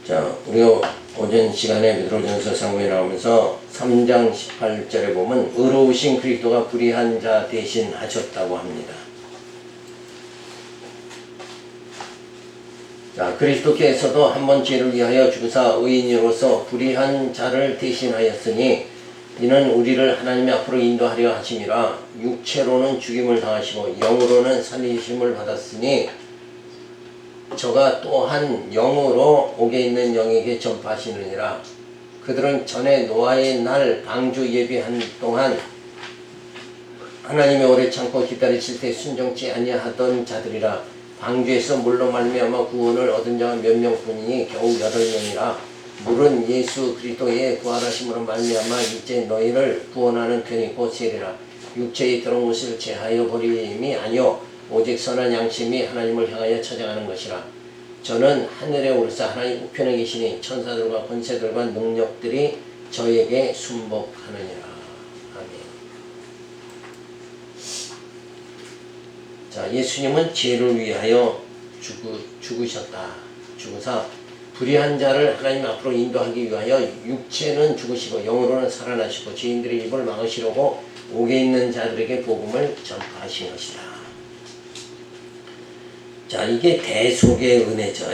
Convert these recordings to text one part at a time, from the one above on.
자, 우리가 오전 시간에 베드로전서 상고에 나오면서 3장 18절에 보면 의로우신 그리스도가 불의한 자 대신 하셨다고 합니다. 자, 그리스도께서도 한 번 죄를 위하여 죽으사 의인으로서 불의한 자를 대신하였으니 이는 우리를 하나님 앞으로 인도하려 하심이라. 육체로는 죽임을 당하시고 영으로는 살리심을 받았으니 저가 또한 영으로 옥에 있는 영에게 전파하시느니라. 그들은 전에 노아의 날 방주 예비한 동안 하나님의 오래 참고 기다리실 때 순종치 아니하던 자들이라. 방주에서 물로 말미암아 구원을 얻은 자가 몇 명뿐이니 겨우 8명이라. 물은 예수 그리스도의 부활하심으로 말미암아 이제 너희를 구원하는 편이 곧 세리라. 육체의 더러운 것을 제하여 버림이 아니요 오직 선한 양심이 하나님을 향하여 찾아가는 것이라. 저는 하늘에 오르사 하나님 우편에 계시니 천사들과 권세들과 능력들이 저에게 순복하느니라. 아멘. 자, 예수님은 죄를 위하여 죽으셨다. 죽으사 불의한 자를 하나님 앞으로 인도하기 위하여 육체는 죽으시고 영으로는 살아나시고 죄인들의 입을 막으시려고 옥에 있는 자들에게 복음을 전파하신 것이다. 자, 이게 대속의 은혜죠.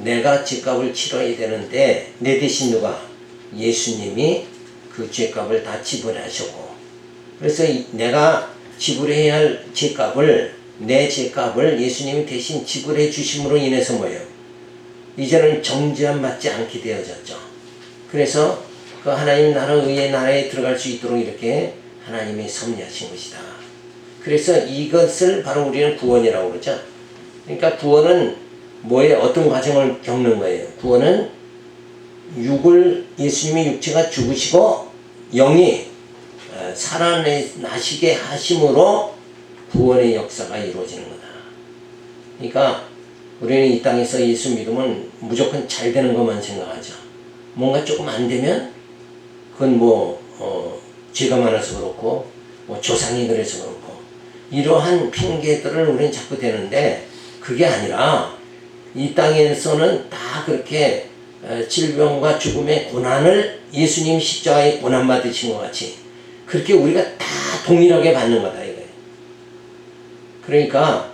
내가 죄값을 치러야 되는데 내 대신 누가? 예수님이 그 죄값을 다 지불하셨고, 그래서 내가 지불해야 할 죄값을, 내 죄값을 예수님이 대신 지불해 주심으로 인해서 뭐예요? 이제는 정죄함 받지 않게 되어졌죠. 그래서 그 하나님 나라 의의 나라에 들어갈 수 있도록 이렇게 하나님이 섭리하신 것이다. 그래서 이것을 바로 우리는 구원이라고 그러죠. 그러니까 구원은 뭐에 어떤 과정을 겪는 거예요? 구원은 예수님의 육체가 죽으시고 영이 살아나시게 하심으로 구원의 역사가 이루어지는 거다. 그러니까 우리는 이 땅에서 예수 믿으면 무조건 잘 되는 것만 생각하죠. 뭔가 조금 안 되면 그건 죄가 많아서 그렇고 조상이 그래서 그렇고 이러한 핑계들을 우리는 자꾸 대는데, 그게 아니라 이 땅에서는 다 그렇게 질병과 죽음의 고난을 예수님 십자가에 고난 받으신 것 같이 그렇게 우리가 다 동일하게 받는 거다 이거예요. 그러니까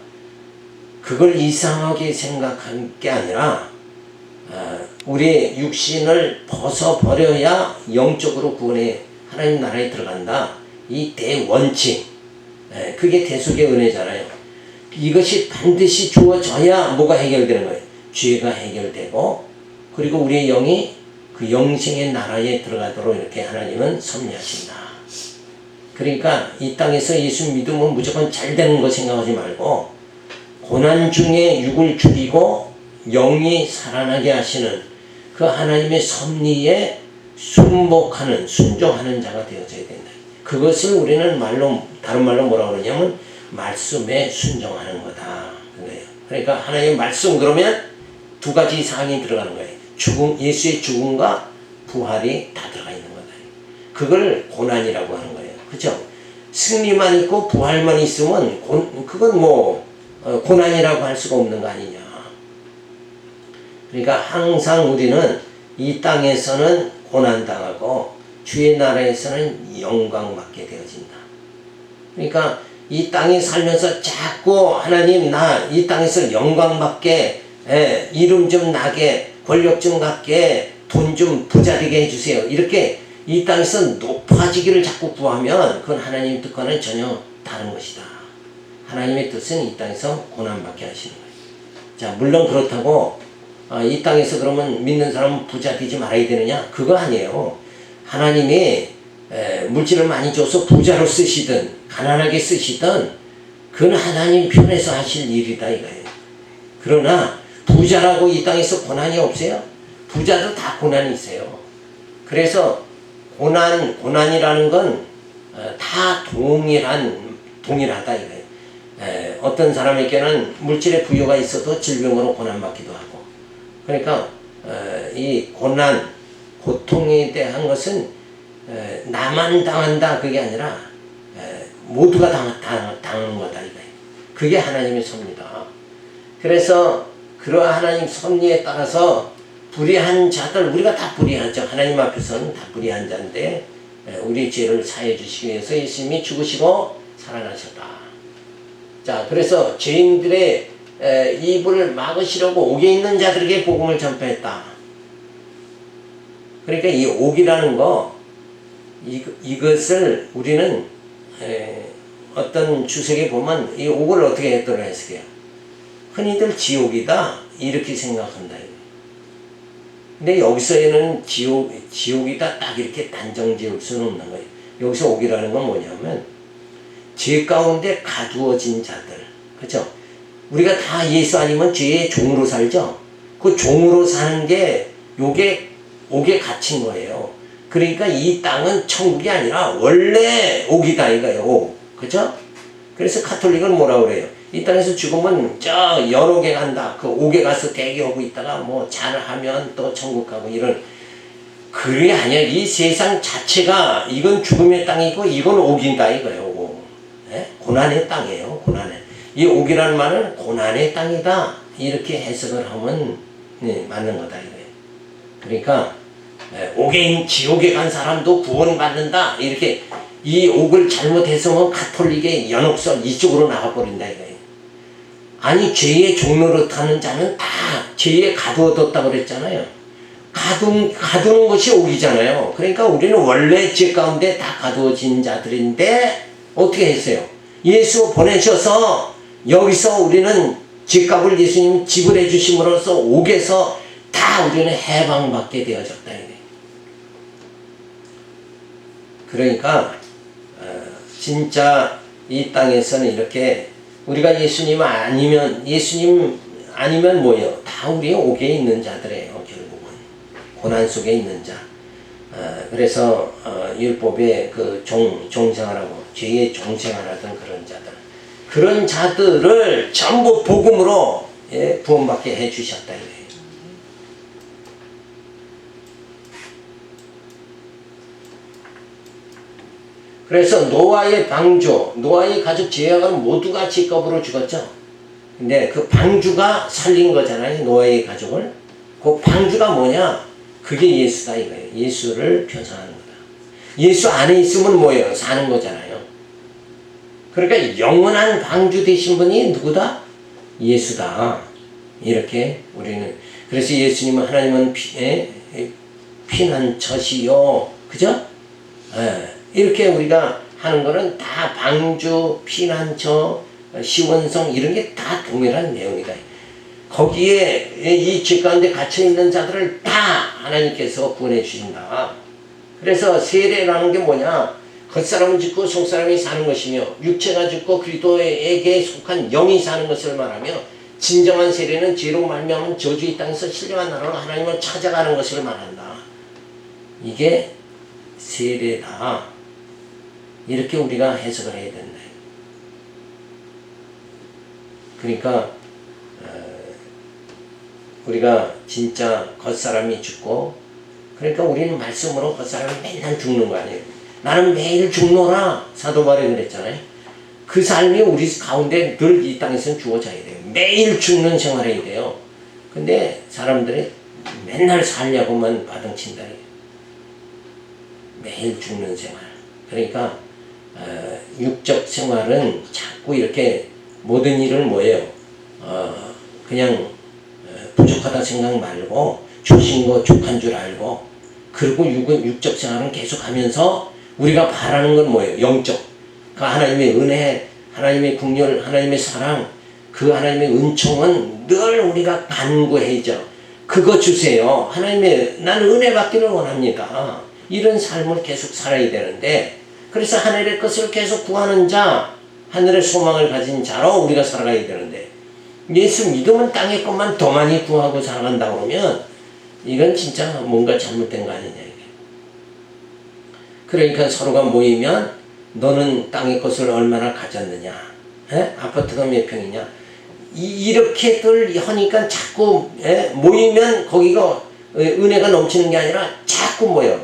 그걸 이상하게 생각한 게 아니라 우리의 육신을 벗어버려야 영적으로 구원의 하나님 나라에 들어간다. 이 대원칙, 그게 대속의 은혜잖아요. 이것이 반드시 주어져야 뭐가 해결되는 거예요? 죄가 해결되고, 그리고 우리의 영이 그 영생의 나라에 들어가도록 이렇게 하나님은 섭리하신다. 그러니까 이 땅에서 예수 믿으면 무조건 잘 되는 거 생각하지 말고, 고난 중에 육을 죽이고 영이 살아나게 하시는 그 하나님의 섭리에 순복하는, 순종하는 자가 되어져야 된다. 그것을 우리는 다른 말로 뭐라고 그러냐면 말씀에 순종하는 거다. 그러니까 하나님의 말씀, 그러면 두 가지 사항이 들어가는 거예요. 예수의 죽음과 부활이 다 들어가 있는 거다. 그걸 고난이라고 하는 거예요. 그렇죠? 승리만 있고 부활만 있으면 그건 고난이라고 할 수가 없는 거 아니냐. 그러니까 항상 우리는 이 땅에서는 고난당하고 주의 나라에서는 영광받게 되어진다. 그러니까 이 땅에 살면서 자꾸 하나님 나 이 땅에서 영광받게, 이름 좀 나게, 권력 좀 갖게, 돈 좀 부자 되게 해주세요. 이렇게 이 땅에서 높아지기를 자꾸 구하면 그건 하나님 뜻과는 전혀 다른 것이다. 하나님의 뜻은 이 땅에서 고난받게 하시는 거예요. 자, 물론 그렇다고 이 땅에서 그러면 믿는 사람은 부자 되지 말아야 되느냐? 그거 아니에요. 하나님이 물질을 많이 줘서 부자로 쓰시든 가난하게 쓰시든 그건 하나님 편에서 하실 일이다 이거예요. 그러나 부자라고 이 땅에서 고난이 없어요? 부자도 다 고난이 있어요. 그래서 고난이라는 건 다 동일하다 이거예요. 어떤 사람에게는 물질의 부여가 있어도 질병으로 고난받기도 하고, 그러니까 이 고통에 대한 것은 나만 당한다 그게 아니라 모두가 당하는 거다 이거예요. 그게 하나님의 섭리다. 그래서 그러한 하나님 섭리에 따라서 불의한 자들, 우리가 다 불의하죠. 하나님 앞에서는 다 불의한 자인데 우리 죄를 사해 주시기 위해서 예수님이 죽으시고 살아나셨다. 자, 그래서 죄인들의 입을 막으시려고 옥에 있는 자들에게 복음을 전파했다. 그러니까 이 옥이라는 거, 이것을 우리는 어떤 주석에 보면 이 옥을 어떻게 했더라 해석해요. 흔히들 지옥이다 이렇게 생각한다. 근데 여기서는 지옥이다 딱 이렇게 단정 지을 수는 없는 거예요. 여기서 옥이라는 건 뭐냐면 죄 가운데 가두어진 자들, 그렇죠? 우리가 다 예수 아니면 죄의 종으로 살죠. 그 종으로 사는 게 요게 옥에 갇힌 거예요. 그러니까 이 땅은 천국이 아니라 원래 옥이다 이거예요. 옥, 그렇죠? 그래서 카톨릭은 뭐라고 그래요? 이 땅에서 죽으면 저 연옥에 간다. 그 옥에 가서 대기하고 있다가 뭐 잘하면 또 천국 가고 이런. 그게 아니야. 이 세상 자체가 이건 죽음의 땅이고 이건 옥이다 이거예요. 옥. 네? 고난의 땅이에요. 고난의. 이 옥이라는 말은 고난의 땅이다. 이렇게 해석을 하면 네, 맞는 거다 이거예요. 그러니까 옥에 지옥에 간 사람도 구원받는다. 이렇게 이 옥을 잘못해서 카톨릭의 연옥선 이쪽으로 나가버린다 이거예요. 아니 죄의 종로로 타는 자는 다 죄에 가두어뒀다고 그랬잖아요. 가두는 것이 옥이잖아요. 그러니까 우리는 원래 죄 가운데 다 가두어진 자들인데 어떻게 했어요? 예수 보내셔서 여기서 우리는 죄값을 예수님 지불해 주심으로써 옥에서 다 우리는 해방받게 되어졌다. 그러니까 진짜 이 땅에서는 이렇게 우리가 예수님 아니면 뭐예요? 다 우리 옥에 있는 자들이에요. 결국은 고난 속에 있는 자. 그래서 율법의 그 종생활하고 죄의 종생활하던 그런 자들을 전부 복음으로 구원받게 해주셨다 이거예요. 그래서 노아의 방주, 노아의 가족 제약은 모두가 죄값으로 죽었죠. 근데 그 방주가 살린 거잖아요. 노아의 가족을. 그 방주가 뭐냐? 그게 예수다 이거예요. 예수를 표상하는 거다. 예수 안에 있으면 뭐예요? 사는 거잖아요. 그러니까 영원한 방주 되신 분이 누구다? 예수다. 이렇게 우리는. 그래서 예수님은 하나님은 피난처시요. 그죠? 이렇게 우리가 하는 거는 다 방주, 피난처, 시원성 이런 게 다 동일한 내용이다. 거기에 이 죄 가운데 갇혀있는 자들을 다 하나님께서 구원해 주신다. 그래서 세례라는 게 뭐냐? 겉사람은 죽고 속사람이 사는 것이며 육체가 죽고 그리스도에게 속한 영이 사는 것을 말하며 진정한 세례는 죄로 말미암은 저주 이 땅에서 신령한 나라로 하나님을 찾아가는 것을 말한다. 이게 세례다. 이렇게 우리가 해석을 해야 된다. 그러니까 우리가 진짜 겉사람이 죽고 그러니까 우리는 말씀으로 겉사람이 맨날 죽는 거 아니에요. 나는 매일 죽노라 사도 바울이 그랬잖아요. 그 삶이 우리 가운데 늘 이 땅에서는 주어져야 돼요. 매일 죽는 생활해야 돼요. 근데 사람들이 맨날 살려고만 바등친다. 매일 죽는 생활. 그러니까 육적 생활은 자꾸 이렇게 모든 일을 뭐예요? 그냥 부족하다 생각 말고 주신 거 족한 줄 알고 그리고 육적 생활은 계속하면서 우리가 바라는 건 뭐예요? 영적. 그 하나님의 은혜, 하나님의 국률, 하나님의 사랑, 그 하나님의 은총은 늘 우리가 간구해야죠. 그거 주세요. 하나님의 나는 은혜 받기를 원합니다. 이런 삶을 계속 살아야 되는데 그래서 하늘의 것을 계속 구하는 자, 하늘의 소망을 가진 자로 우리가 살아가야 되는데 예수 믿으면 땅의 것만 더 많이 구하고 살아간다 그러면 이건 진짜 뭔가 잘못된 거 아니냐 이게. 그러니까 서로가 모이면 너는 땅의 것을 얼마나 가졌느냐, 아파트가 몇 평이냐, 이렇게들 하니까 자꾸 모이면 거기가 은혜가 넘치는 게 아니라 자꾸 모여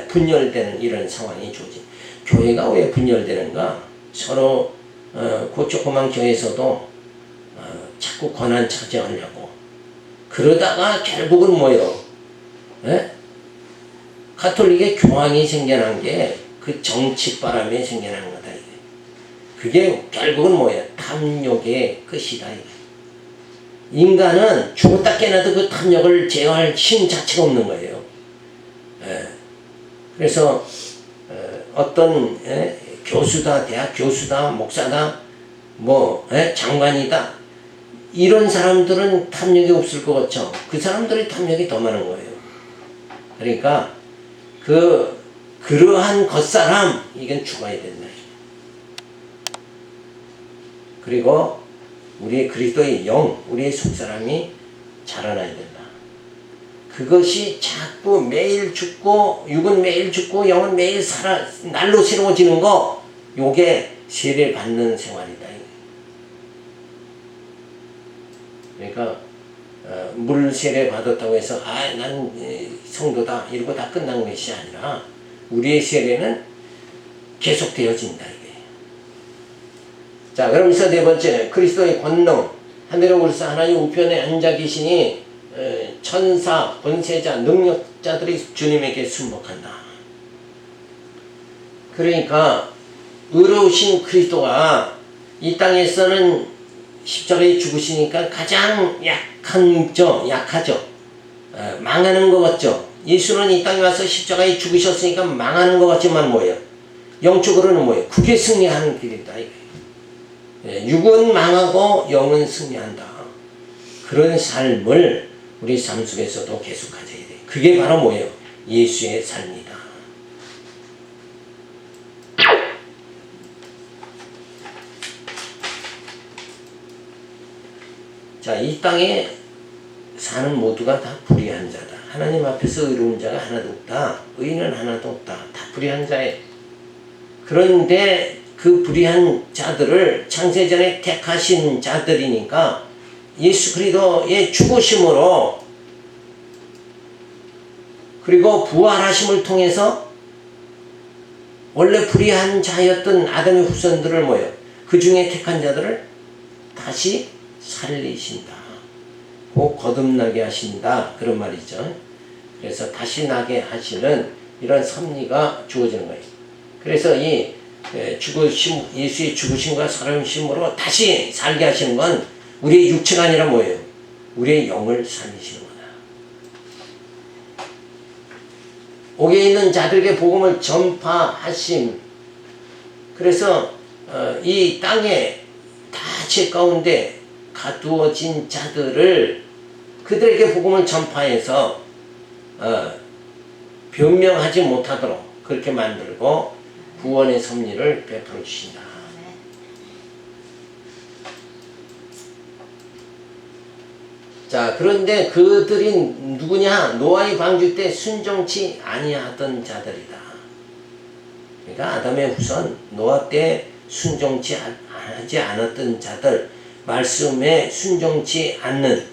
분열되는 이런 상황이 주어지. 교회가 왜 분열되는가? 서로 그 조그만 교회에서도 자꾸 권한 차지하려고 그러다가 결국은 뭐예요? 예? 가톨릭의 교황이 생겨난 게 그 정치바람에 생겨난 거다. 이게. 그게 결국은 뭐야? 탐욕의 끝이다. 이게. 인간은 죽었다 깨나도 그 탐욕을 제어할 힘 자체가 없는 거예요. 예. 그래서 어떤 교수다, 대학 교수다, 목사다, 뭐 장관이다, 이런 사람들은 탐욕이 없을 것 같죠. 그 사람들이 탐욕이 더 많은 거예요. 그러니까 그러한 겉사람, 이건 죽어야 된다. 그리고 우리의 그리스도의 영, 우리의 속사람이 자라나야 된다. 그것이 자꾸 매일 죽고, 육은 매일 죽고 영은 매일 날로 새로워지는 거, 요게 세례 받는 생활이다. 그러니까 물 세례 받았다고 해서 난 성도다 이러고 다 끝난 것이 아니라 우리의 세례는 계속되어진다. 이게. 자, 그러면서 네 번째, 그리스도의 권능. 하늘의 울사 하나님 우편에 앉아 계시니 천사, 권세자, 능력자들이 주님에게 순복한다. 그러니까 의로우신 그리스도가 이 땅에서는 십자가에 죽으시니까 가장 약하죠. 망하는 것 같죠. 예수는 이 땅에 와서 십자가에 죽으셨으니까 망하는 것 같지만 뭐예요? 영적으로는 뭐예요? 그게 승리하는 길이다. 육은 망하고 영은 승리한다. 그런 삶을 우리 삶 속에서도 계속 가져야 돼. 그게 바로 뭐예요? 예수의 삶이다. 자, 이 땅에 사는 모두가 다 불의한 자다. 하나님 앞에서 의로운 자가 하나도 없다. 의인은 하나도 없다. 다 불의한 자예요. 그런데 그 불의한 자들을 창세전에 택하신 자들이니까 예수 그리스도의 죽으심으로 그리고 부활하심을 통해서 원래 불의한 자였던 아담의 후손들을 뭐예요? 그 중에 택한 자들을 다시 살리신다. 곧 거듭나게 하신다. 그런 말이죠. 그래서 다시 나게 하시는 이런 섭리가 주어지는 거예요. 그래서 이 예수의 죽으심과 살아심으로 다시 살게 하시는 건 우리의 육체가 아니라 뭐예요? 우리의 영을 살리시는 거다. 옥에 있는 자들에게 복음을 전파하심. 그래서 이 땅에 다 죄 가운데 가두어진 자들을 그들에게 복음을 전파해서 변명하지 못하도록 그렇게 만들고 구원의 섭리를 베풀어 주신다. 자, 그런데 그들이 누구냐? 노아의 방주 때 순종치 아니하던 자들이다. 그러니까 아담의 후손, 노아 때 순종치 하지 않았던 자들, 말씀에 순종치 않는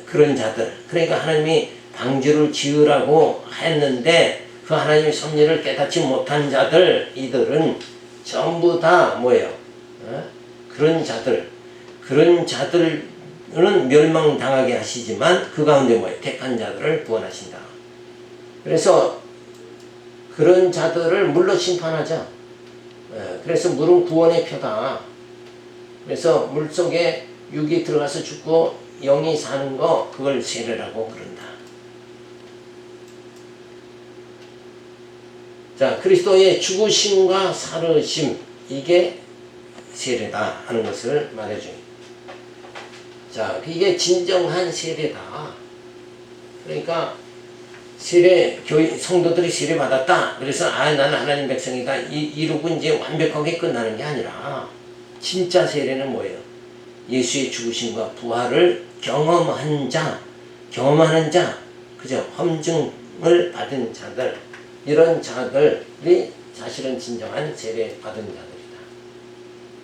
그런 자들. 그러니까 하나님이 방주를 지으라고 했는데 그 하나님의 섭리를 깨닫지 못한 자들, 이들은 전부 다 뭐예요? 그런 자들은 멸망당하게 하시지만 그 가운데 뭐예요? 택한 자들을 구원하신다. 그래서 그런 자들을 물로 심판하죠. 그래서 물은 구원의 표다. 그래서 물속에 육이 들어가서 죽고 영이 사는 거, 그걸 세례라고 그런다. 자, 그리스도의 죽으심과 살으심, 이게 세례다 하는 것을 말해줘요. 자, 이게 진정한 세례다. 그러니까 성도들이 세례 받았다. 그래서 나는 하나님 백성이다. 이러고 이제 완벽하게 끝나는 게 아니라 진짜 세례는 뭐예요? 예수의 죽으심과 부활을 경험하는 자, 그죠? 검증을 받은 자들, 이런 자들이 사실은 진정한 세례 받은 자들이다.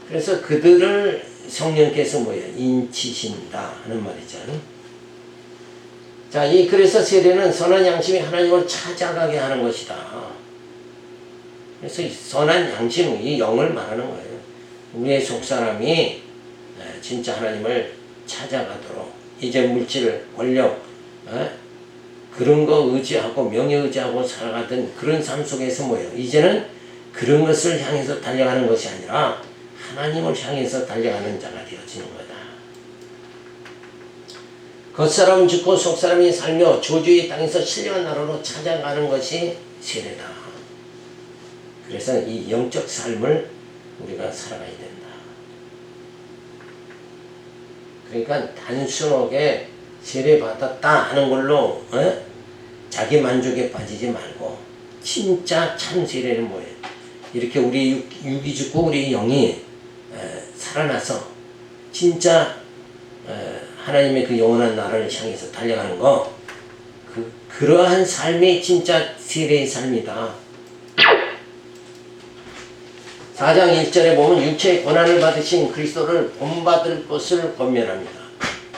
그래서 그들을 성령께서 뭐예요? 인치신다 하는 말이죠. 자, 그래서 세례는 선한 양심이 하나님을 찾아가게 하는 것이다. 그래서 이 선한 양심, 이 영을 말하는 거예요. 우리의 속사람이 진짜 하나님을 찾아가도록, 이제 물질, 권력, 그런 거 의지하고 명예 의지하고 살아가던 그런 삶 속에서 뭐예요? 이제는 그런 것을 향해서 달려가는 것이 아니라 하나님을 향해서 달려가는 자가 되어지는 거다. 겉사람 죽고 속사람이 살며 저주의 땅에서 신령한 나라로 찾아가는 것이 세례다. 그래서 이 영적 삶을 우리가 살아가야 된다. 그러니까 단순하게 세례받았다 하는 걸로 자기 만족에 빠지지 말고 진짜 참 세례는 뭐예요? 이렇게 우리 육이 죽고 우리 영이 살아나서 진짜 하나님의 그 영원한 나라를 향해서 달려가는 거, 그러한 삶이 진짜 세례의 삶이다. 4장 1절에 보면 육체의 고난을 받으신 그리스도를 본받을 것을 권면합니다.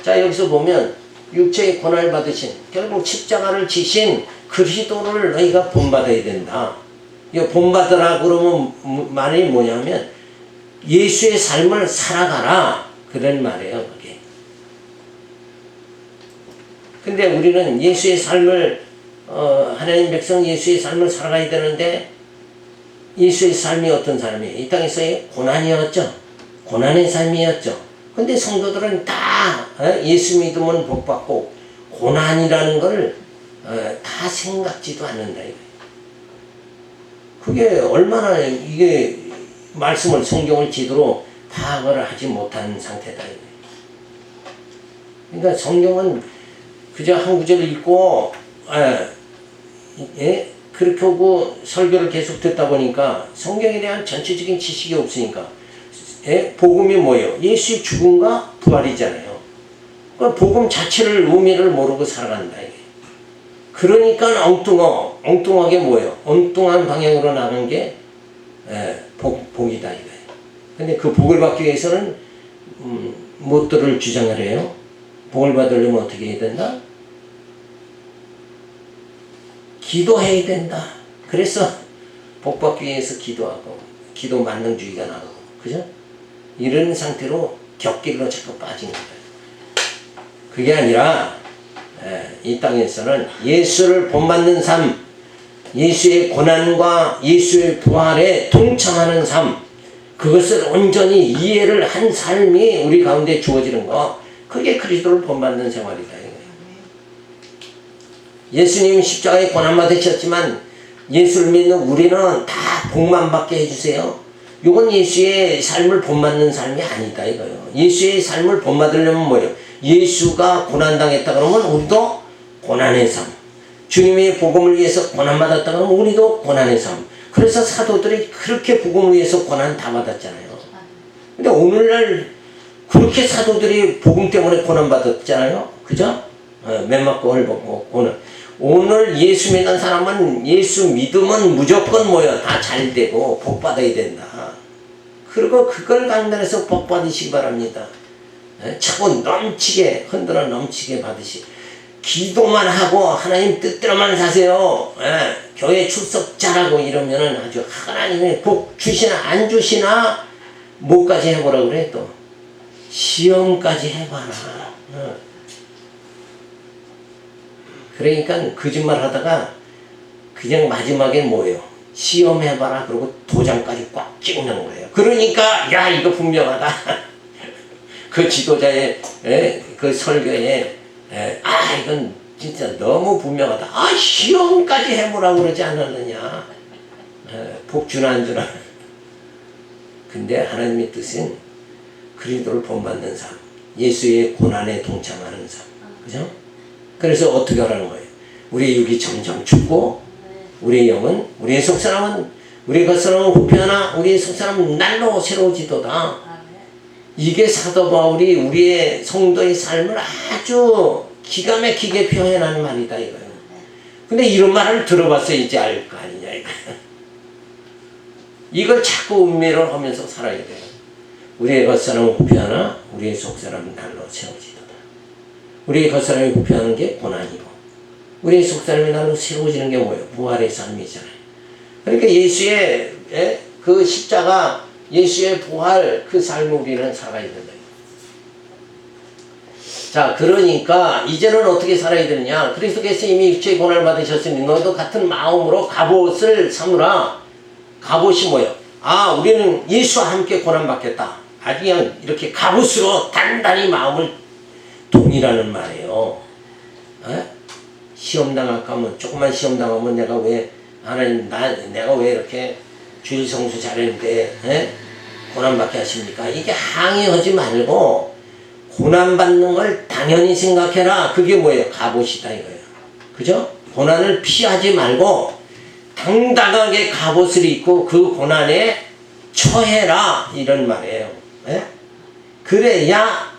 자, 여기서 보면 육체의 고난을 받으신, 결국 십자가를 지신 그리스도를 너희가 본받아야 된다. 이거 본받으라 그러면 말이 뭐냐면 예수의 삶을 살아가라, 그런 말이에요, 그게. 근데 우리는 예수의 삶을 하나님 백성 예수의 삶을 살아가야 되는데, 예수의 삶이 어떤 삶이에요? 이 땅에서의 고난이었죠. 고난의 삶이었죠. 근데 성도들은 다 예수 믿으면 복받고 고난이라는 걸 다 생각지도 않는다. 그게 얼마나 이게 말씀을, 성경을 제대로 파악을 하지 못한 상태다. 그러니까 성경은 그저 한 구절 읽고 그렇게 하고 설교를 계속 듣다 보니까 성경에 대한 전체적인 지식이 없으니까 복음이 뭐예요? 예수의 죽음과 부활이잖아요. 그러니까 복음 자체를 의미를 모르고 살아간다. 이게. 그러니까 엉뚱하게 뭐예요? 엉뚱한 방향으로 나간 게 복이다 이거예요. 근데 그 복을 받기 위해서는 무엇들을 주장을 해요? 복을 받으려면 어떻게 해야 된다? 기도해야 된다. 그래서 복 받기 위해서 기도하고, 기도 만능주의가 나오고, 그죠? 이런 상태로 격길로 자꾸 빠진 거예요. 그게 아니라 이 땅에서는 예수를 본받는 삶, 예수의 고난과 예수의 부활에 동참하는 삶, 그것을 온전히 이해를 한 삶이 우리 가운데 주어지는 거, 그게 그리스도를 본받는 생활이다. 예수님이 십자가에 고난 받으셨지만 예수를 믿는 우리는 다 복만 받게 해주세요. 이건 예수의 삶을 본받는 삶이 아니다 이거예요. 예수의 삶을 본받으려면 뭐예요? 예수가 고난당했다 그러면 우리도 고난의 삶, 주님의 복음을 위해서 고난받았다 그러면 우리도 고난의 삶. 그래서 사도들이 그렇게 복음을 위해서 고난 다 받았잖아요. 근데 오늘날 그렇게 사도들이 복음 때문에 고난받았잖아요. 그죠? 맨 맞고 헐벗고 오늘 예수 믿는 사람은, 예수 믿으면 무조건 뭐야? 다 잘 되고 복 받아야 된다. 그리고 그걸 강단해서 복 받으시기 바랍니다. 차고 넘치게, 흔들어 넘치게 받으시. 기도만 하고 하나님 뜻대로만 사세요. 교회 출석 잘하고 이러면은 아주 하나님의 복 주시나 안 주시나 뭐까지 해보라 그래. 또 시험까지 해봐라. 그러니까 거짓말 하다가 그냥 마지막에 뭐예요? 시험해봐라. 그리고 도장까지 꽉 찍는 거예요. 그러니까 야 이거 분명하다. 그 지도자의 그 설교에 이건 진짜 너무 분명하다. 시험까지 해보라고 그러지 않았느냐. 복 주나 안 주나. 근데 하나님의 뜻은 그리스도를 본받는 삶, 예수의 고난에 동참하는 삶. 그죠? 그래서 어떻게 하라는 거예요? 우리의 육이 점점 죽고, 우리의 영은, 우리의 속사람은, 우리의 겉사람은 후패하나 우리의 속사람은 날로 새로워지도다. 이게 사도 바울이 우리의 성도의 삶을 아주 기가 막히게 표현하는 말이다 이거예요. 근데 이런 말을 들어봤어야 이제 알 거 아니냐 이거. 이걸 자꾸 음미를 하면서 살아야 돼요. 우리의 겉사람은 후패하나 우리의 속사람은 날로 새로워지도다. 우리의 겉사람이 부패하는 게 고난이고, 우리의 속사람이 날로 새로워지는 게 뭐예요? 부활의 삶이잖아요. 그러니까 예수의 그 십자가, 예수의 부활, 그 삶을 우리는 살아야 된다. 자, 그러니까 이제는 어떻게 살아야 되느냐? 그리스도께서 이미 육체의 고난을 받으셨으니 너희도 같은 마음으로 갑옷을 삼으라. 갑옷이 뭐예요? 아, 우리는 예수와 함께 고난 받겠다. 아주 그냥 이렇게 갑옷으로 단단히 마음을 동이라는 말이에요. 에? 시험 당할까 하면 조금만 시험 당하면 내가 왜 하나님 내가 왜 이렇게 주일 성수 잘했는데 에? 고난 받게 하십니까? 이게 항의하지 말고 고난 받는 걸 당연히 생각해라. 그게 뭐예요? 갑옷이다 이거예요. 그죠? 고난을 피하지 말고 당당하게 갑옷을 입고 그 고난에 처해라 이런 말이에요. 에? 그래야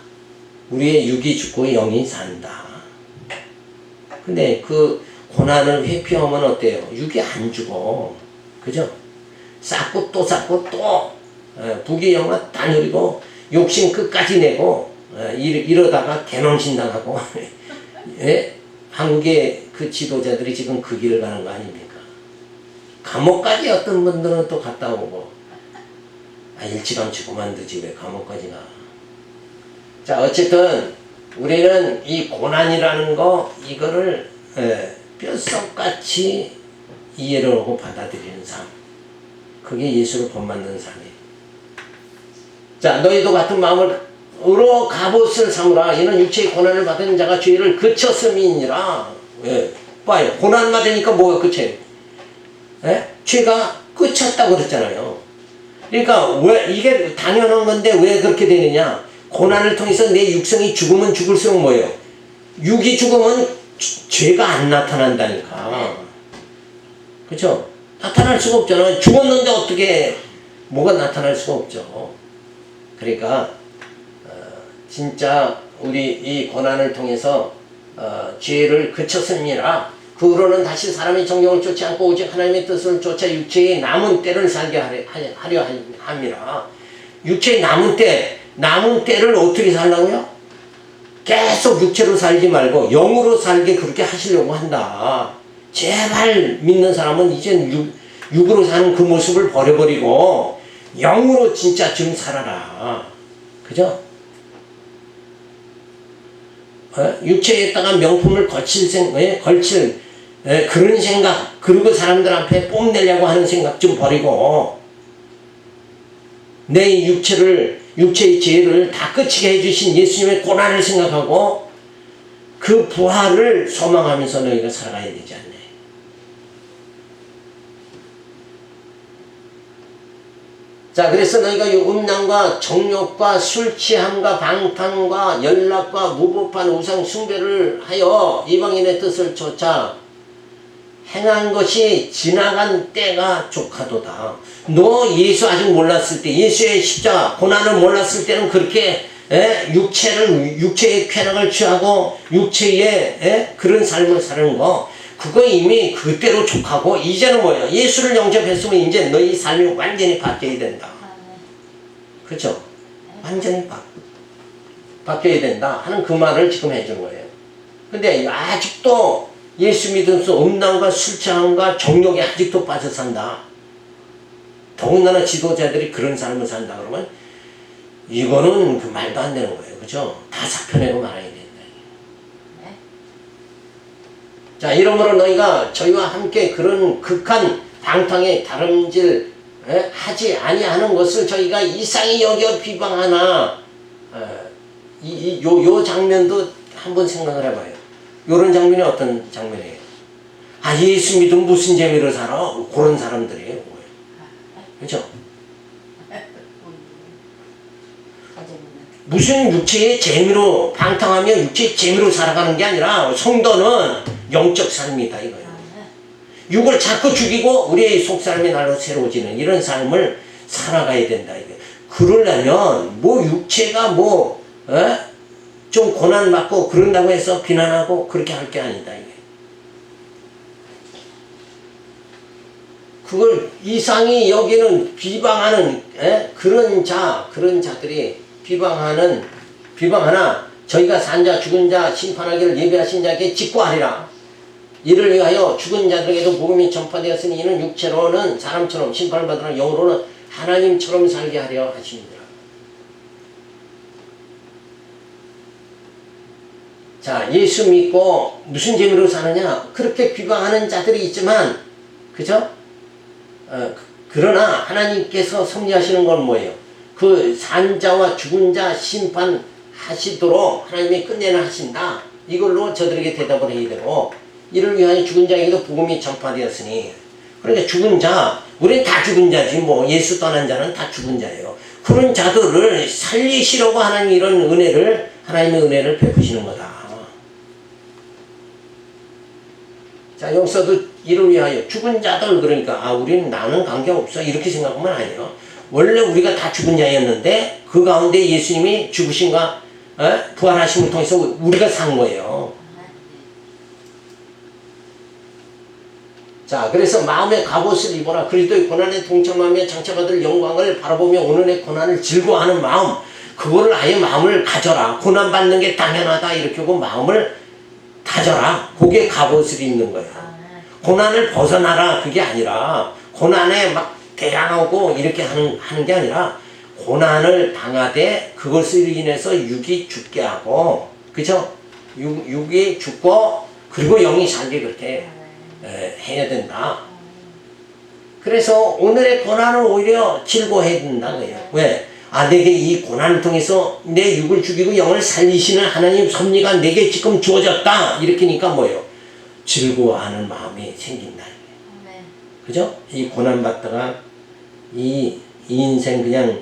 우리의 육이 죽고 영이 산다. 근데 그 고난을 회피하면 어때요? 육이 안 죽어. 그죠? 쌓고 또 쌓고 또 부귀영화 다 누리고 욕심 끝까지 내고 이러다가 개놈신당하고 예? 한국의 그 지도자들이 지금 그 길을 가는 거 아닙니까? 감옥까지 어떤 분들은 또 갔다 오고 일찌감치 그만두지 왜 감옥까지 가. 자, 어쨌든 우리는 이 고난이라는 거 이거를 뼛속같이 이해를 하고 받아들이는 삶, 그게 예수를 본받는 삶이에요. 자, 너희도 같은 마음으로 갑옷을 삼으라. 이는 육체의 고난을 받은 자가 죄를 그쳤음이니라. 예. 봐요. 고난 받으니까 뭐가 끝이에요? 예? 죄가 끝쳤다고 그랬잖아요. 그러니까 왜 이게 당연한 건데 왜 그렇게 되느냐? 고난을 통해서 내 육성이 죽으면 죽을수록 뭐예요? 육이 죽으면 죄가 안 나타난다니까. 그렇죠? 나타날 수가 없잖아요. 죽었는데 어떻게 뭐가 나타날 수가 없죠. 그러니까 진짜 우리 이 고난을 통해서 죄를 그쳤습니다. 그 후로는 다시 사람의 정욕을 쫓지 않고 오직 하나님의 뜻을 쫓아 육체의 남은 때를 살게 하려 합니다. 육체의 남은 때를 어떻게 살라고요? 계속 육체로 살지 말고 영으로 살게 그렇게 하시려고 한다. 제발 믿는 사람은 이젠 육으로 사는 그 모습을 버려버리고 영으로 진짜 좀 살아라. 그죠? 육체에다가 명품을 걸칠 그런 생각, 그리고 사람들 앞에 뽐내려고 하는 생각 좀 버리고 내 육체의 죄를 다 끝이게 해주신 예수님의 고난을 생각하고 그 부활을 소망하면서 너희가 살아가야 되지 않냐. 자, 그래서 너희가 이 음란과 정욕과 술 취함과 방탕과 연락과 무법한 우상 숭배를 하여 이방인의 뜻을 쫓아 행한 것이 지나간 때가 족하도다. 너 예수 아직 몰랐을 때, 예수의 십자가 고난을 몰랐을 때는 그렇게 육체의 쾌락을 취하고 육체의 그런 삶을 사는 거, 그거 이미 그때로 족하고 이제는 뭐예요? 예수를 영접했으면 이제 너희 삶이 완전히 바뀌어야 된다. 그렇죠? 완전히 바뀌어야 된다 하는 그 말을 지금 해준 거예요. 근데 아직도 예수 믿으면서 음란과 술 취함과 정욕에 아직도 빠져 산다. 더군다나 지도자들이 그런 삶을 산다 그러면 이거는 그 말도 안 되는 거예요. 그죠? 다 삭혀내고 말아야 된다. 자, 이러므로 너희가 저희와 함께 그런 극한 방탕에 다름질 하지 아니하는 것을 저희가 이상히 여겨 비방하나. 요 장면도 한번 생각을 해봐요. 요런 장면이 어떤 장면이에요? 아, 예수 믿으면 무슨 재미로 살아? 그런 사람들이에요. 그렇죠? 무슨 육체의 재미로 방탕하며 육체의 재미로 살아가는 게 아니라 성도는 영적 삶이다 이거예요. 육을 자꾸 죽이고 우리의 속사람이 날로 새로워지는 이런 삶을 살아가야 된다 이거예요. 그러려면 뭐 육체가 좀 고난받고 그런다고 해서 비난하고 그렇게 할 게 아니다 이게. 그걸 이상히 여기는 비방하는 그런 자들이 비방하나 저희가 산 자 죽은 자 심판하기를 예비하신 자에게 직고하리라. 이를 위하여 죽은 자들에게도 복음이 전파되었으니 이는 육체로는 사람처럼 심판을 받으나 영으로는 하나님처럼 살게 하려 하십니다. 자, 예수 믿고 무슨 재미로 사느냐? 그렇게 비방하는 자들이 있지만, 그죠? 그러나 하나님께서 섭리하시는 건 뭐예요? 그 산자와 죽은 자 심판하시도록 하나님이 끝내는 하신다. 이걸로 저들에게 대답을 해야 되고, 이를 위하여 죽은 자에게도 복음이 전파되었으니, 그러니까 죽은 자, 우린 다 죽은 자지, 뭐 예수 떠난 자는 다 죽은 자예요. 그런 자들을 살리시려고 하나님 이런 은혜를, 하나님의 은혜를 베푸시는 거다. 자, 여기서도 이를 위하여 죽은 자들, 그러니까 우리는 나는 관계없어 이렇게 생각하면 아니에요. 원래 우리가 다 죽은 자였는데 그 가운데 예수님이 죽으신가 부활하심을 통해서 우리가 산 거예요. 자, 그래서 마음의 갑옷을 입어라. 그리스도의 고난에 동참하며 장차받을 영광을 바라보며 오늘의 고난을 즐거워하는 마음, 그거를 아예 마음을 가져라. 고난받는 게 당연하다 이렇게 하고 마음을 다져라. 그게 갑옷을 입는 거예요. 고난을 벗어나라 그게 아니라, 고난에 막 대항하고 이렇게 하는 게 아니라, 고난을 당하되 그것을 인해서 육이 죽게 하고, 그죠? 육이 죽고 그리고 영이 살게 그렇게 해야 된다. 그래서 오늘의 고난을 오히려 즐거워해야 된다 거예요. 왜? 내게 이 고난을 통해서 내 육을 죽이고 영을 살리시는 하나님 섭리가 내게 지금 주어졌다. 이렇게니까 뭐예요? 즐거워하는 마음이 생긴다. 그죠? 이 고난받다가 이 인생 그냥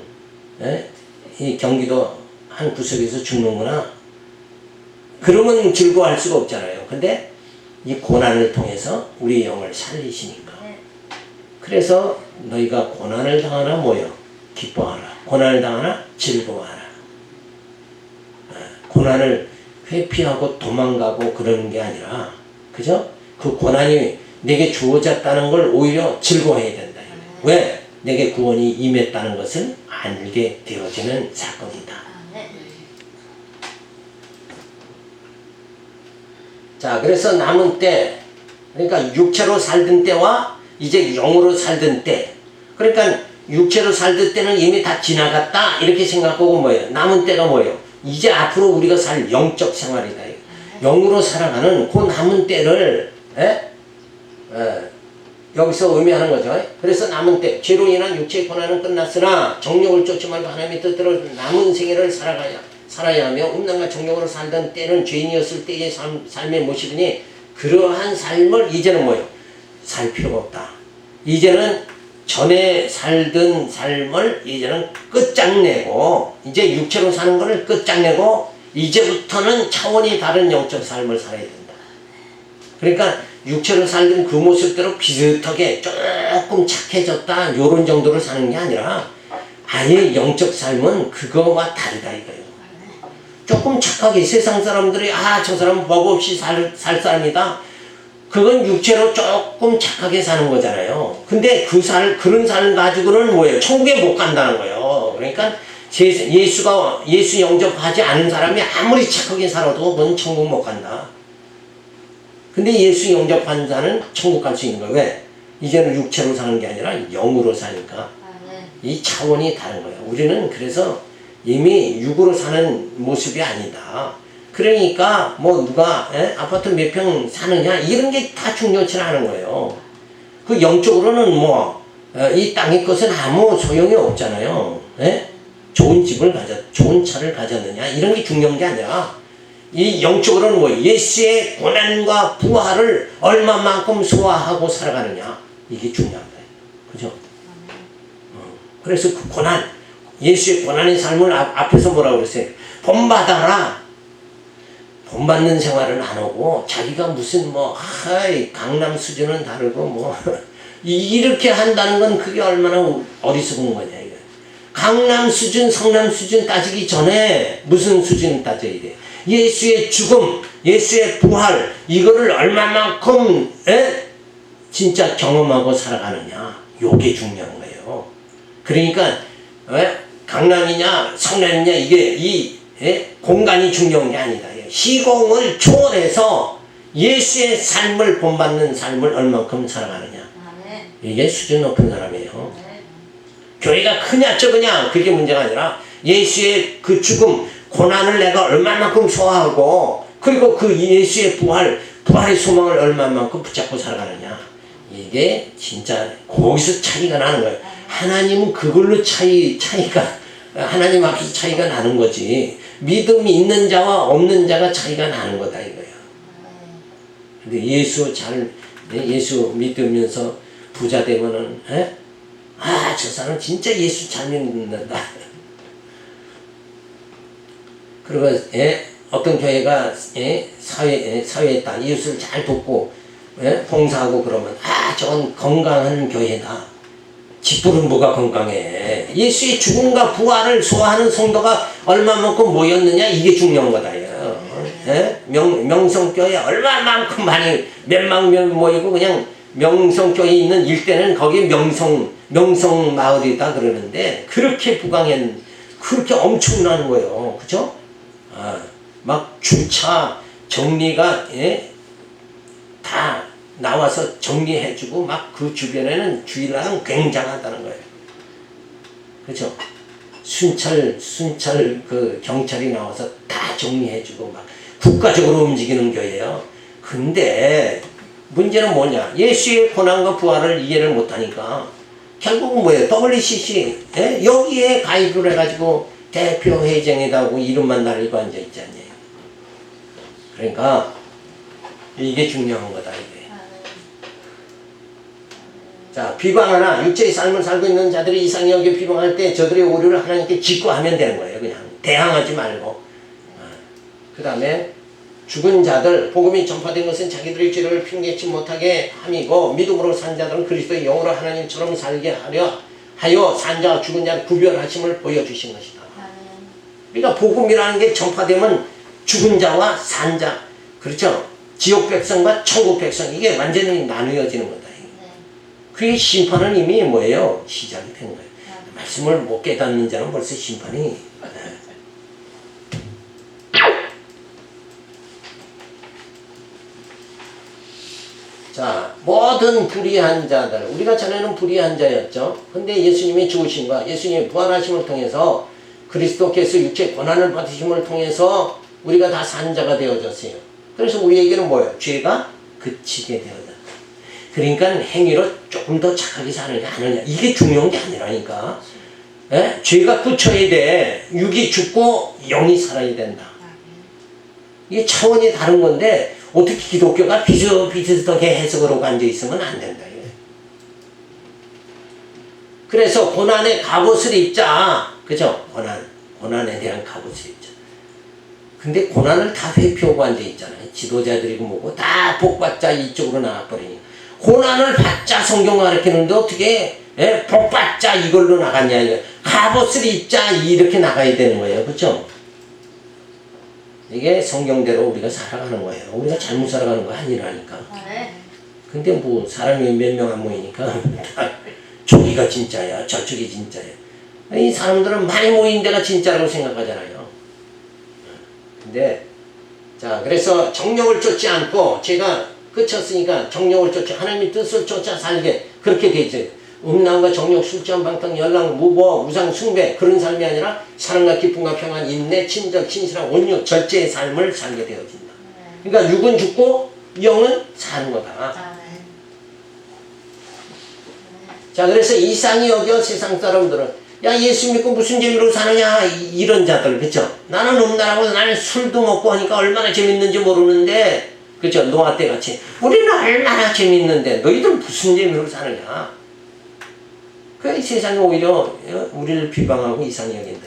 이 경기도 한 구석에서 죽는구나. 그러면 즐거워할 수가 없잖아요. 근데 이 고난을 통해서 우리 영을 살리시니까. 그래서 너희가 고난을 당하나 뭐요? 기뻐하라. 고난을 당하나 즐거워하라. 고난을 회피하고 도망가고 그러는 게 아니라, 그죠? 그 고난이 내게 주어졌다는 걸 오히려 즐거워해야 된다. 왜? 내게 구원이 임했다는 것을 알게 되어지는 사건이다. 자, 그래서 남은 때, 그러니까 육체로 살던 때와 이제 영으로 살던 때, 그러니까 육체로 살던 때는 이미 다 지나갔다 이렇게 생각하고 뭐예요? 남은 때가 뭐예요? 이제 앞으로 우리가 살 영적 생활이다. 영으로 살아가는 그 남은 때를 여기서 의미하는 거죠. 그래서 남은 때, 죄로 인한 육체의 고난은 끝났으나 정욕을 쫓지 말고 하나님의 뜻대로 남은 생애를 살아야 하며 음란과 정욕으로 살던 때는 죄인이었을 때의 삶의 모습이니 그러한 삶을 이제는 뭐예요? 살 필요가 없다. 이제는 전에 살던 삶을 이제는 끝장내고, 이제 육체로 사는 것을 끝장내고 이제부터는 차원이 다른 영적 삶을 살아야 된다. 그러니까 육체로 살던 그 모습대로 비슷하게 조금 착해졌다 요런 정도로 사는 게 아니라 아예 영적 삶은 그거와 다르다 이거예요. 조금 착하게 세상 사람들이 저 사람은 법 없이 살 사람이다. 그건 육체로 조금 착하게 사는 거잖아요. 근데 그런 삶 가지고는 뭐예요? 천국에 못 간다는 거예요. 그러니까 예수 영접하지 않은 사람이 아무리 착하게 살아도 그건 천국 못 간다. 근데 예수 영접한 자는 천국 갈 수 있는 거예요. 왜? 이제는 육체로 사는 게 아니라 영으로 사니까. 이 차원이 다른 거예요. 우리는 그래서 이미 육으로 사는 모습이 아니다. 그러니까 뭐 누가 아파트 몇 평 사느냐 이런 게 다 중요치 않은 거예요. 그 영적으로는 뭐 이 땅의 것은 아무 소용이 없잖아요. 좋은 집을 좋은 차를 가졌느냐 이런 게 중요한 게 아니라 이 영적으로는 뭐 예수의 고난과 부활을 얼마만큼 소화하고 살아가느냐 이게 중요한 거예요. 그죠? 그래서 그 고난, 예수의 고난의 삶을 앞에서 뭐라고 그랬어요? 본받아라. 본받는 생활은 안 하고 자기가 무슨 강남 수준은 다르고 이렇게 한다는 건 그게 얼마나 어리석은 거냐 이거. 강남 수준, 성남 수준 따지기 전에 무슨 수준 따져야 돼? 예수의 죽음, 예수의 부활 이거를 얼마만큼 진짜 경험하고 살아가느냐 요게 중요한 거예요. 그러니까 강남이냐 성남이냐 이게 공간이 중요한 게 아니다. 시공을 초월해서 예수의 삶을 본받는 삶을 얼만큼 살아가느냐. 이게 수준 높은 사람이에요. 교회가 크냐 적으냐 그게 문제가 아니라 예수의 그 죽음, 고난을 내가 얼마만큼 소화하고 그리고 그 예수의 부활의 소망을 얼마만큼 붙잡고 살아가느냐. 이게 진짜 거기서 차이가 나는 거예요. 하나님은 그걸로 차이가 하나님 앞에서 차이가 나는 거지. 믿음이 있는 자와 없는 자가 차이가 나는 거다 이거예요. 근데 예수 믿으면서 부자 되면은 저 사람 진짜 예수 잘 믿는다. 그리고 어떤 교회가 사회에 딱 이웃을 잘 돕고 봉사하고 그러면 저건 건강한 교회다. 집부는 뭐가 건강해. 예수의 죽음과 부활을 소화하는 성도가 얼마만큼 모였느냐 이게 중요한 거다. 명성교회 얼마만큼 많이 몇만 명 모이고 그냥 명성교회에 있는 일대는 거기 명성 마을이다 그러는데 그렇게 그렇게 엄청난 거예요. 그죠? 막 주차 정리가 다 나와서 정리해주고 막 그 주변에는 주일날은 굉장하다는 거예요. 그죠? 순찰 그 경찰이 나와서 다 정리해주고 막 국가적으로 움직이는 교회예요. 근데 문제는 뭐냐? 예수의 고난과 부활을 이해를 못하니까 결국은 뭐예요? WCC 여기에 가입을 해가지고 대표 회장이다 하고 이름만 날리고 앉아있잖아요. 그러니까 이게 중요한 거다 이게. 자, 비방하나 육체의 삶을 살고 있는 자들이 이상히 여겨 비방할 때 저들의 오류를 하나님께 직구하면 되는 거예요. 그냥 대항하지 말고. 그 다음에 죽은 자들 복음이 전파된 것은 자기들의 죄를 핑계치 못하게 함이고 믿음으로 산 자들은 그리스도의 영으로 하나님처럼 살게 하여 산 자와 죽은 자를 구별하심을 보여주신 것이다. 그러니까 복음이라는 게 전파되면 죽은 자와 산 자, 그렇죠? 지옥 백성과 천국 백성 이게 완전히 나누어지는 거다. 그게 심판은 이미 뭐예요? 시작이 된 거예요. 말씀을 못 깨닫는 자는 벌써 심판이. 자, 모든 불의한 자들, 우리가 전에는 불의한 자였죠. 근데 예수님의 죽으심과 예수님의 부활하심을 통해서 그리스도께서 육체 고난을 받으심을 통해서 우리가 다 산 자가 되어졌어요. 그래서 우리에게는 뭐예요? 죄가 그치게 되어졌다. 그러니까 행위로 조금 더 착하게 사느냐 안 하느냐 이게 중요한 게 아니라니까. 죄가 굳혀야 돼. 육이 죽고 영이 살아야 된다. 이게 차원이 다른 건데 어떻게 기독교가 비슷하게 해석을 하고 앉아있으면 안 된다. 그래서 고난의 갑옷을 입자. 그죠? 고난에 대한 갑옷을 입자. 근데 고난을 다 회피하고 앉아있잖아요. 지도자들이고 뭐고 다 복받자 이쪽으로 나가버리니까. 고난을 받자 성경 가르치는데 어떻게 복받자 이걸로 나갔냐. 갑옷을 입자 이렇게 나가야 되는 거예요. 그죠? 이게 성경대로 우리가 살아가는 거예요. 우리가 잘못 살아가는 거 아니라니까. 근데 뭐 사람이 몇 명 안 모이니까 저기가 진짜야 저쪽이 진짜야. 이 사람들은 많이 모인 데가 진짜라고 생각하잖아요. 근데 자 그래서 정욕을 쫓지 않고 제가 끝쳤으니까 정욕을 쫓지 하나님의 뜻을 쫓아 살게 그렇게 돼 있어요. 음란과 정욕, 술취한 방탕, 연락, 무보, 우상, 숭배 그런 삶이 아니라 사랑과 기쁨과 평안, 인내, 친절, 친실한 온유, 절제의 삶을 살게 되어진다. 그러니까 육은 죽고 영은 사는 거다. 자 그래서 이상히 여겨 세상 사람들은 야 예수 믿고 무슨 재미로 사느냐 이런 자들 그쵸? 나는 음란하고 나는 술도 먹고 하니까 얼마나 재밌는지 모르는데 그쵸? 노아 때 같이 우리는 얼마나 재밌는데 너희들 무슨 재미로 사느냐. 그 세상이 오히려 우리를 비방하고 이상히 여긴다.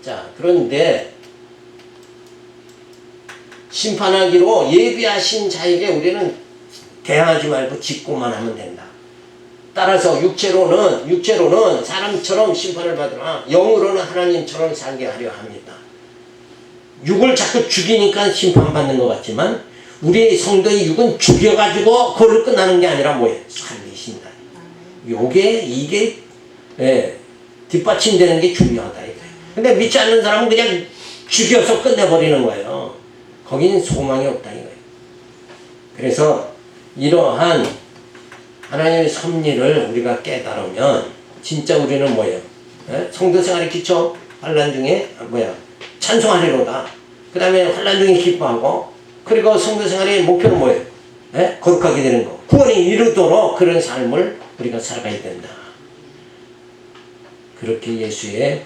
자 그런데 심판하기로 예비하신 자에게 우리는 대항하지 말고 직고만 하면 된다. 따라서 육체로는 사람처럼 심판을 받으나 영으로는 하나님처럼 살게 하려 합니다. 육을 자꾸 죽이니까 심판받는 것 같지만 우리의 성도의 육은 죽여가지고 그걸로 끝나는 게 아니라 뭐예요? 살리신다. 이게 뒷받침되는 게 중요하다. 근데 믿지 않는 사람은 그냥 죽여서 끝내버리는 거예요. 거기는 소망이 없다 이거예요. 그래서 이러한 하나님의 섭리를 우리가 깨달으면 진짜 우리는 뭐예요? 성도 생활의 기초 반란 중에 찬송하리로다. 그 다음에 환난 중에 기뻐하고, 그리고 성도 생활의 목표는 뭐예요? 예? 거룩하게 되는 거. 구원이 이루도록 그런 삶을 우리가 살아가야 된다. 그렇게 예수의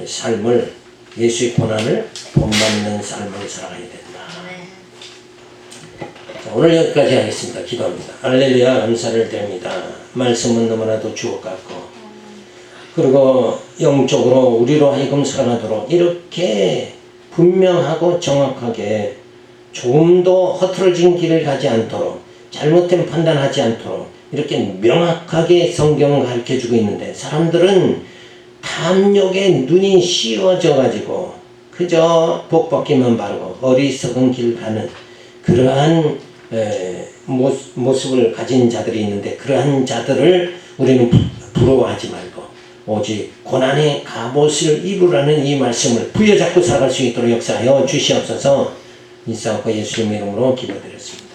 삶을, 예수의 고난을 본받는 삶을 살아가야 된다. 자, 오늘 여기까지 하겠습니다. 기도합니다. 할렐루야, 감사를 드립니다. 말씀은 너무나도 주옥 같고, 그리고 영적으로 우리로 하여금 살아가도록 이렇게 분명하고 정확하게 조금도 허틀어진 길을 가지 않도록, 잘못된 판단하지 않도록 이렇게 명확하게 성경을 가르쳐주고 있는데, 사람들은 탐욕에 눈이 씌워져 가지고 그저 복받기만 바라고 어리석은 길 가는 그러한 모습을 가진 자들이 있는데, 그러한 자들을 우리는 부러워하지 말고 오직 고난의 갑옷을 입으라는 이 말씀을 부여잡고 살아갈 수 있도록 역사하여 주시옵소서. 인사하고 예수님의 이름으로 기도드렸습니다.